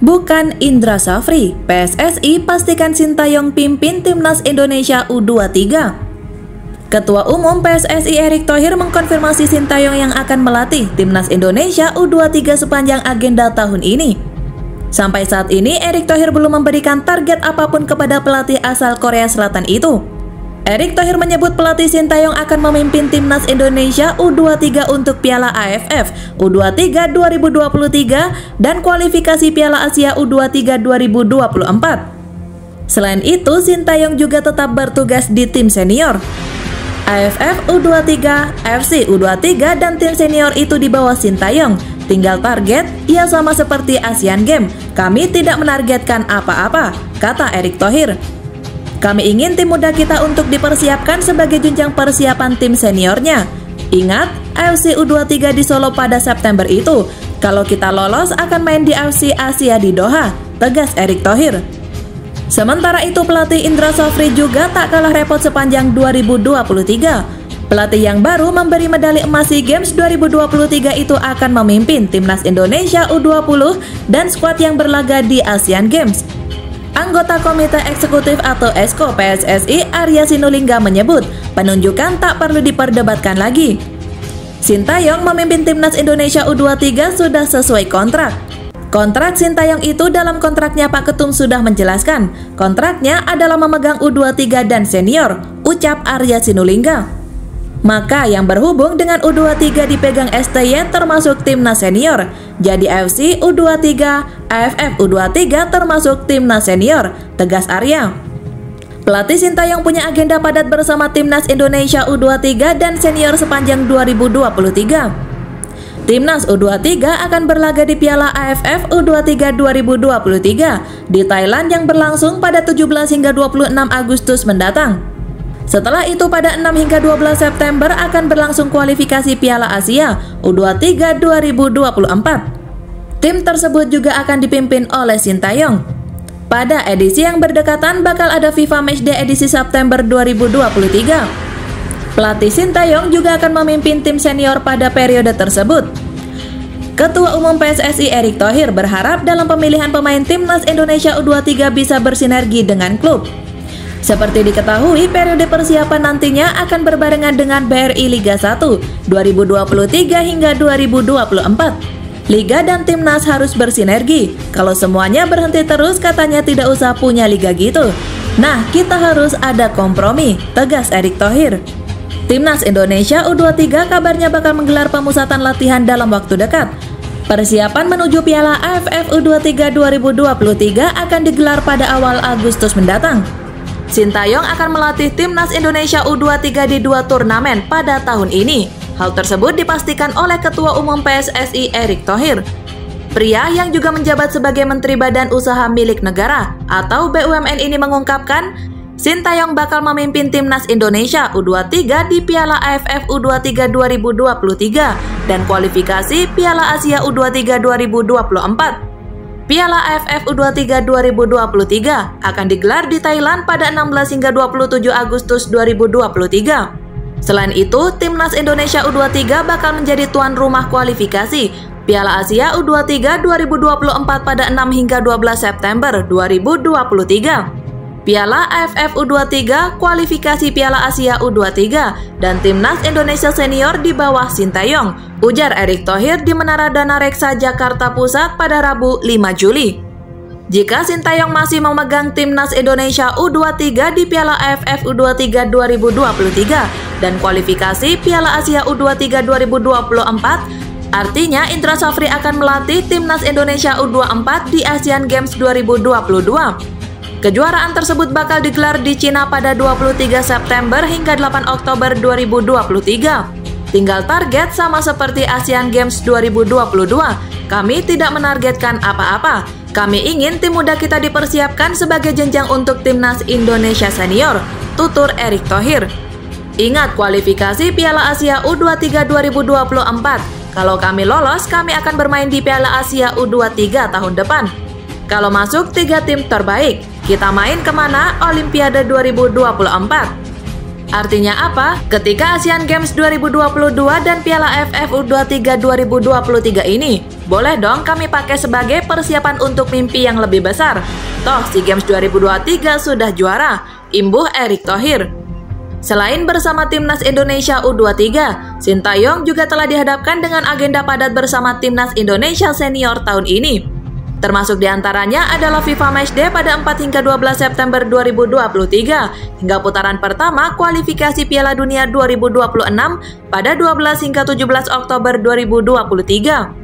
bukan Indra Safri. PSSI pastikan Sintayong pimpin Timnas Indonesia U23. Ketua Umum PSSI Erick Thohir mengkonfirmasi Sintayong yang akan melatih Timnas Indonesia U23 sepanjang agenda tahun ini. Sampai saat ini, Erick Thohir belum memberikan target apapun kepada pelatih asal Korea Selatan itu. Erick Thohir menyebut pelatih Sintayong akan memimpin Timnas Indonesia U23 untuk Piala AFF U23 2023 dan kualifikasi Piala Asia U23 2024. Selain itu, Sintayong juga tetap bertugas di tim senior. AFF U23, AFC U23 dan tim senior itu di bawah Sintayong. Tinggal target, ya sama seperti Asian Games. Kami tidak menargetkan apa-apa, kata Erick Thohir. Kami ingin tim muda kita untuk dipersiapkan sebagai jenjang persiapan tim seniornya. Ingat, AFC U23 di Solo pada September itu. Kalau kita lolos akan main di AFC Asia di Doha, tegas Erick Thohir. Sementara itu pelatih Indra Safri juga tak kalah repot sepanjang 2023. Pelatih yang baru memberi medali emas SEA Games 2023 itu akan memimpin Timnas Indonesia U20 dan skuad yang berlaga di Asian Games. Anggota Komite Eksekutif atau EXCO PSSI Arya Sinulinga menyebut penunjukan tak perlu diperdebatkan lagi. Sintayong memimpin Timnas Indonesia U23 sudah sesuai kontrak. Kontrak Sintayong itu dalam kontraknya Pak Ketum sudah menjelaskan, kontraknya adalah memegang U23 dan senior, ucap Arya Sinulinga. Maka yang berhubung dengan U23 dipegang STY termasuk Timnas Senior. Jadi AFC U23, AFF U23 termasuk Timnas Senior, tegas Arya. Pelatih Sintayong punya agenda padat bersama Timnas Indonesia U23 dan senior sepanjang 2023. Timnas U23 akan berlaga di Piala AFF U23 2023 di Thailand yang berlangsung pada 17 hingga 26 Agustus mendatang. Setelah itu pada 6 hingga 12 September akan berlangsung kualifikasi Piala Asia U23 2024. Tim tersebut juga akan dipimpin oleh Sintayong. Pada edisi yang berdekatan bakal ada FIFA Matchday edisi September 2023. Pelatih Sintayong juga akan memimpin tim senior pada periode tersebut. Ketua Umum PSSI Erick Thohir berharap dalam pemilihan pemain Timnas Indonesia U23 bisa bersinergi dengan klub. Seperti diketahui, periode persiapan nantinya akan berbarengan dengan BRI Liga 1 2023 hingga 2024. Liga dan Timnas harus bersinergi. Kalau semuanya berhenti terus katanya tidak usah punya liga gitu. Nah, kita harus ada kompromi, tegas Erick Thohir. Timnas Indonesia U23 kabarnya bakal menggelar pemusatan latihan dalam waktu dekat. Persiapan menuju Piala AFF U23 2023 akan digelar pada awal Agustus mendatang. Sintayong akan melatih Timnas Indonesia U23 di 2 turnamen pada tahun ini. Hal tersebut dipastikan oleh Ketua Umum PSSI Erick Thohir. Pria yang juga menjabat sebagai Menteri Badan Usaha Milik Negara atau BUMN ini mengungkapkan, Sintayong bakal memimpin Timnas Indonesia U23 di Piala AFF U23 2023 dan kualifikasi Piala Asia U23 2024. Piala AFF U23 2023 akan digelar di Thailand pada 16 hingga 27 Agustus 2023. Selain itu, Timnas Indonesia U23 bakal menjadi tuan rumah kualifikasi Piala Asia U23 2024 pada 6 hingga 12 September 2023. Piala AFF U23, kualifikasi Piala Asia U23, dan Timnas Indonesia Senior di bawah Sintayong, ujar Erick Thohir di Menara Dana Reksa Jakarta Pusat pada Rabu 5 Juli. Jika Sintayong masih memegang Timnas Indonesia U23 di Piala AFF U23 2023 dan kualifikasi Piala Asia U23 2024, artinya Indra Safri akan melatih Timnas Indonesia U24 di Asian Games 2022. Kejuaraan tersebut bakal digelar di Cina pada 23 September hingga 8 Oktober 2023. Tinggal target sama seperti Asian Games 2022. Kami tidak menargetkan apa-apa. Kami ingin tim muda kita dipersiapkan sebagai jenjang untuk Timnas Indonesia Senior, tutur Erick Thohir. Ingat kualifikasi Piala Asia U23 2024. Kalau kami lolos, kami akan bermain di Piala Asia U23 tahun depan. Kalau masuk 3 tim terbaik, kita main kemana Olimpiade 2024. Artinya apa? Ketika Asian Games 2022 dan Piala AFF U23 2023 ini, boleh dong kami pakai sebagai persiapan untuk mimpi yang lebih besar. Toh SEA Games 2023 sudah juara, imbuh Erick Thohir. Selain bersama Timnas Indonesia U23, Sintayong juga telah dihadapkan dengan agenda padat bersama Timnas Indonesia Senior tahun ini. Termasuk diantaranya adalah FIFA Matchday pada 4 hingga 12 September 2023 hingga putaran pertama kualifikasi Piala Dunia 2026 pada 12 hingga 17 Oktober 2023.